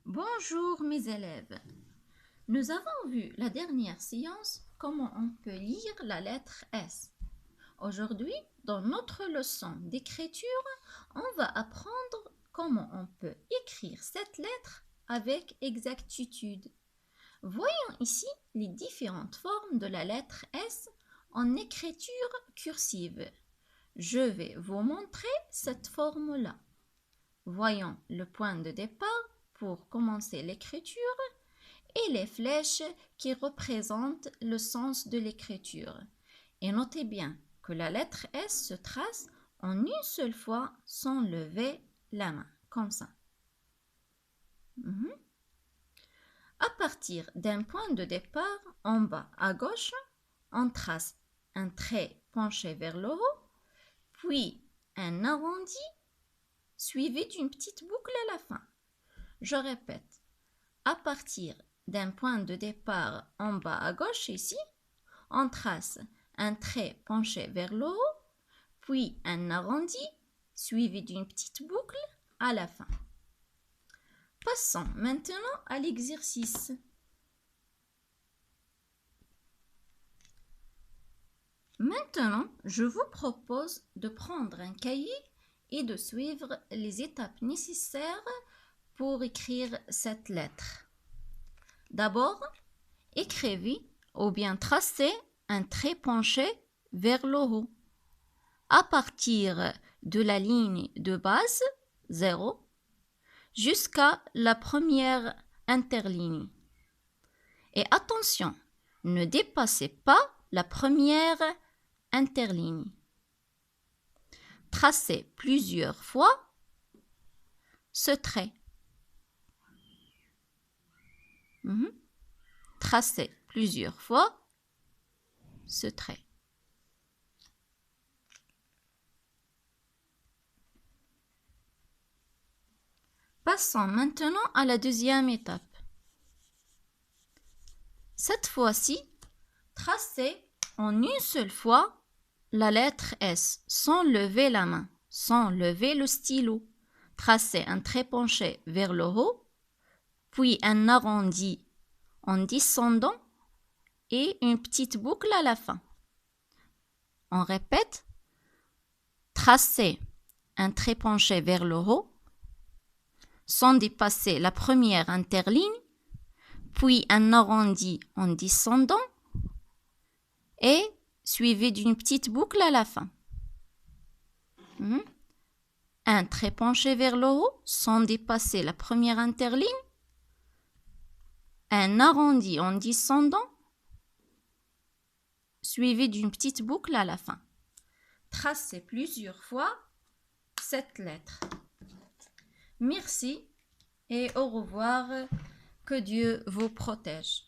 Bonjour mes élèves. Nous avons vu la dernière séance comment on peut lire la lettre S. Aujourd'hui, dans notre leçon d'écriture, on va apprendre comment on peut écrire cette lettre avec exactitude. Voyons ici les différentes formes de la lettre S en écriture cursive. Je vais vous montrer cette forme-là. Voyons le point de départ pour commencer l'écriture et les flèches qui représentent le sens de l'écriture. Et notez bien que la lettre S se trace en une seule fois sans lever la main, comme ça. À partir d'un point de départ, en bas à gauche, on trace un trait penché vers le haut, puis un arrondi suivi d'une petite boucle à la fin. Je répète, à partir d'un point de départ en bas à gauche ici, on trace un trait penché vers le haut, puis un arrondi suivi d'une petite boucle à la fin. Passons maintenant à l'exercice. Maintenant, je vous propose de prendre un cahier et de suivre les étapes nécessaires pour écrire cette lettre. D'abord, écrivez ou bien tracez un trait penché vers le haut. À partir de la ligne de base, 0, jusqu'à la première interligne. Et attention, ne dépassez pas la première interligne. Tracez plusieurs fois ce trait. Tracez plusieurs fois ce trait. Passons maintenant à la deuxième étape. Cette fois-ci, tracez en une seule fois la lettre S sans lever la main, sans lever le stylo. Tracez un trait penché vers le haut, puis un arrondi en descendant et une petite boucle à la fin. On répète, tracez un trait penché vers le haut, sans dépasser la première interligne, puis un arrondi en descendant et suivi d'une petite boucle à la fin. Un trait penché vers le haut sans dépasser la première interligne, un arrondi en descendant suivi d'une petite boucle à la fin. Tracez plusieurs fois cette lettre. Merci et au revoir. Que Dieu vous protège.